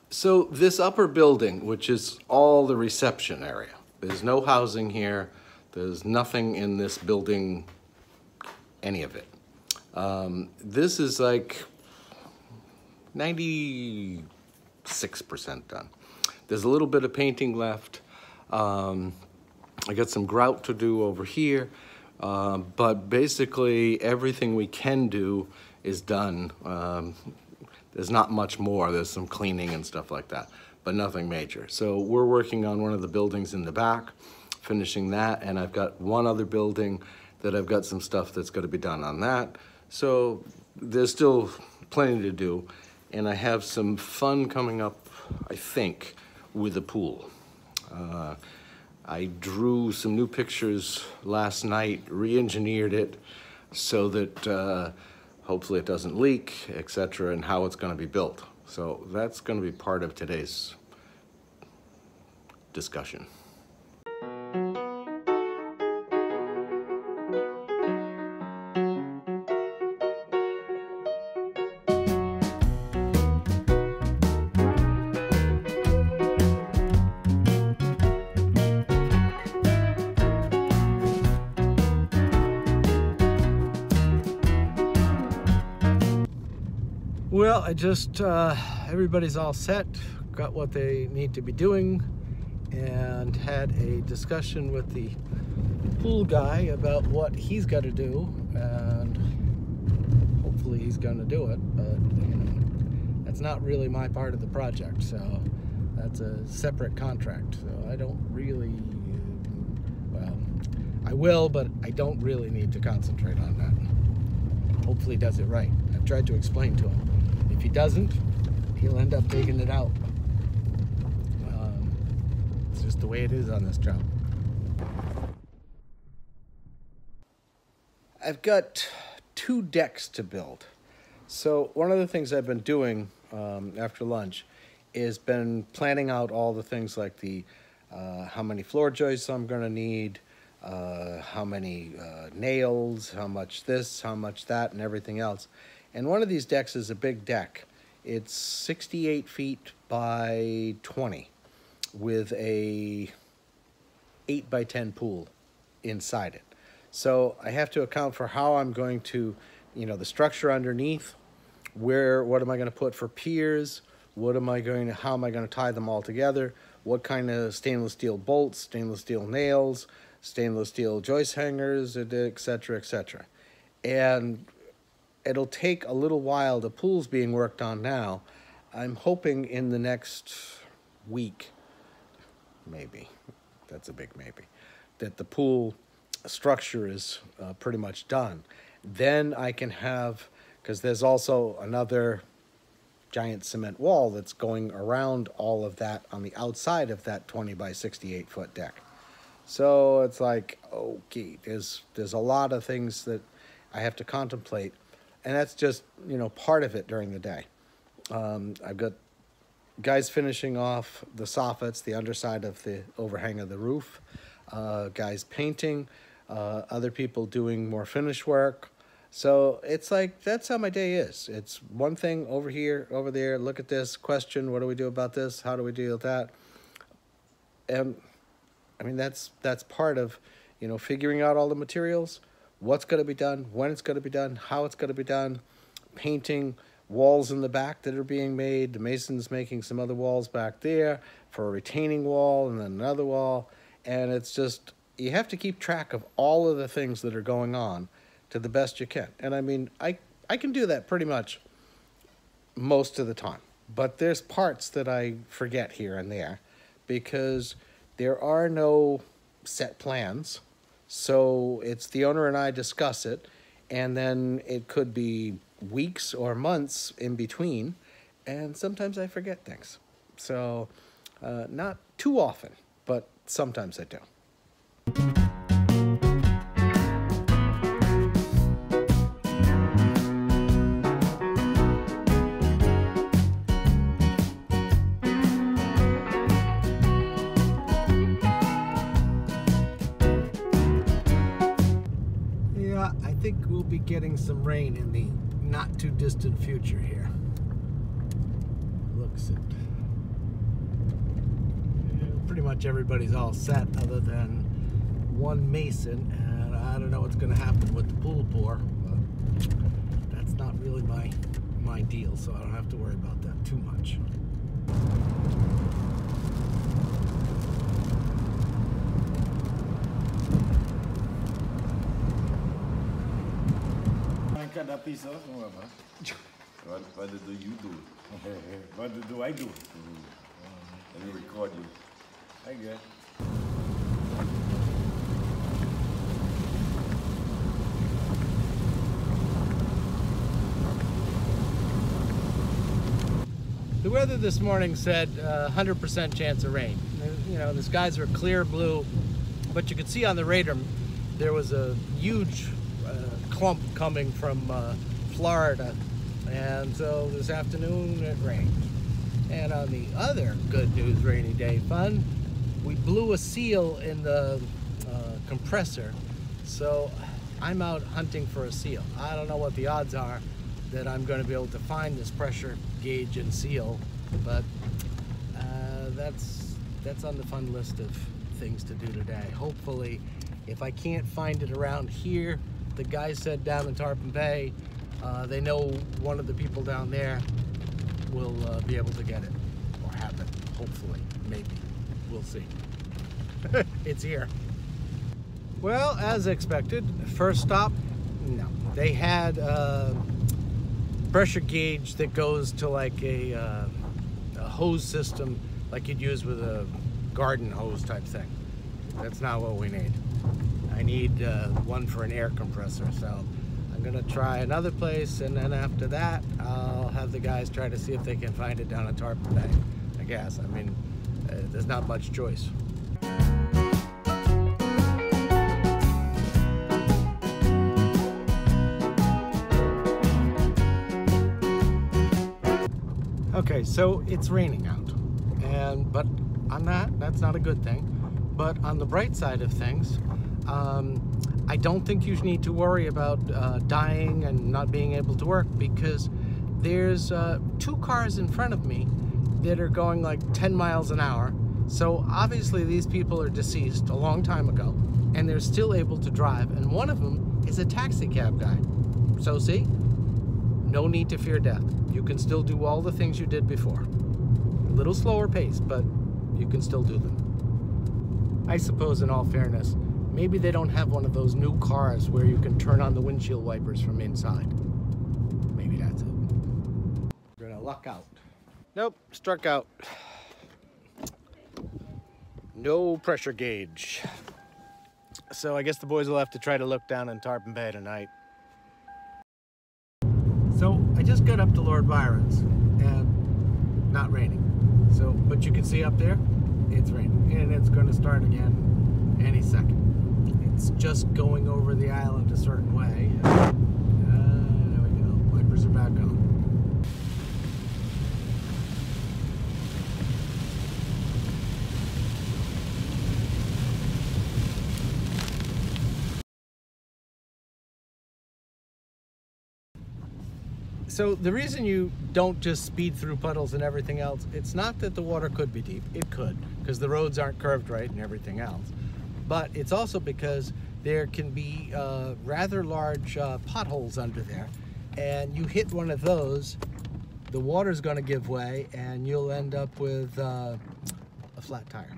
So this upper building, which is all the reception area, there's no housing here, there's nothing in this building, any of it. This is like 96% done. There's a little bit of painting left. I got some grout to do over here, but basically everything we can do is done. There's not much more. There's some cleaning and stuff like that, but nothing major. So we're working on one of the buildings in the back, finishing that, and I've got one other building that I've got some stuff that's going to be done on that. So there's still plenty to do, and I have some fun coming up, I think, with the pool. I drew some new pictures last night, re-engineered it so that hopefully it doesn't leak, etc., and how it's going to be built. So that's going to be part of today's discussion. Well, I just, everybody's all set, got what they need to be doing, and had a discussion with the pool guy about what he's got to do, and hopefully he's going to do it, but you know, that's not really my part of the project, so that's a separate contract, so I don't really, well, I will, but I don't really need to concentrate on that. Hopefully he does it right. I've tried to explain to him. If he doesn't, he'll end up taking it out. It's just the way it is on this job. I've got 2 decks to build. So one of the things I've been doing after lunch is been planning out all the things like the how many floor joists I'm going to need, how many nails, how much this, how much that, and everything else. And one of these decks is a big deck. It's 68 feet by 20 with a 8 by 10 pool inside it. So I have to account for how I'm going to, you know, the structure underneath, what am I going to put for piers, how am I going to tie them all together, what kind of stainless steel bolts, stainless steel nails, stainless steel joist hangers, etc., etc. And it'll take a little while. The pool's being worked on now. I'm hoping in the next week, maybe, that's a big maybe, that the pool structure is pretty much done. Then I can have, because there's also another giant cement wall that's going around all of that on the outside of that 20 by 68 foot deck. So it's like, okay, there's a lot of things that I have to contemplate. And that's just, you know, part of it during the day. I've got guys finishing off the soffits, the underside of the overhang of the roof, guys painting, other people doing more finish work. So it's like, that's how my day is. It's one thing over here, over there, look at this, question, what do we do about this? How do we deal with that? And I mean, that's part of, you know, figuring out all the materials, what's going to be done, when it's going to be done, how it's going to be done, painting walls in the back that are being made. The mason's making some other walls back there for a retaining wall and then another wall. And it's just, you have to keep track of all of the things that are going on to the best you can. And I mean, I can do that pretty much most of the time. But there's parts that I forget here and there because there are no set plans. So it's the owner and I discuss it, and then it could be weeks or months in between, and sometimes I forget things. So not too often, but sometimes I do. Yeah, I think we'll be getting some rain in the not too distant future here. Looks it. Pretty much everybody's all set other than one mason, and I don't know what's going to happen with the pool pour, but that's not really my deal, so I don't have to worry about that too much. Cada piece of what do you do? What do I do? Let me record you. I guess. The weather this morning said 100% chance of rain. You know, the skies were clear blue, but you could see on the radar there was a huge clump coming from Florida, and so this afternoon it rained. And on the other good news rainy day fun, we blew a seal in the compressor, so I'm out hunting for a seal. I don't know what the odds are that I'm going to be able to find this pressure gauge and seal, but that's on the fun list of things to do today. Hopefully, if I can't find it around here, the guy said down in Tarpon Bay, they know one of the people down there will be able to get it, or have it, hopefully, maybe. We'll see. It's here. Well, as expected, first stop, no. They had a pressure gauge that goes to like a hose system like you'd use with a garden hose type thing. That's not what we need. I need one for an air compressor, so I'm gonna try another place, and then after that I'll have the guys try to see if they can find it down at Tarpon Bay, I guess. I mean, there's not much choice. Okay, so it's raining out, but on that's not a good thing. But on the bright side of things, I don't think you need to worry about dying and not being able to work, because there's 2 cars in front of me that are going like 10 miles an hour. So obviously these people are deceased a long time ago, and they're still able to drive. And one of them is a taxi cab guy. So see, no need to fear death. You can still do all the things you did before. A little slower pace, but you can still do them. I suppose in all fairness, maybe they don't have one of those new cars where you can turn on the windshield wipers from inside. Maybe that's it. We're gonna luck out. Nope, struck out. No pressure gauge. So I guess the boys will have to try to look down in Tarpon Bay tonight. So I just got up to Lord Byron's, and not raining. So, but you can see up there, it's raining, and it's going to start again any second. It's just going over the island a certain way. There we go. Wipers are back on. So the reason you don't just speed through puddles and everything else, it's not that the water could be deep. It could, because the roads aren't curved right and everything else. But it's also because there can be rather large potholes under there. And you hit one of those, the water's going to give way, and you'll end up with a flat tire.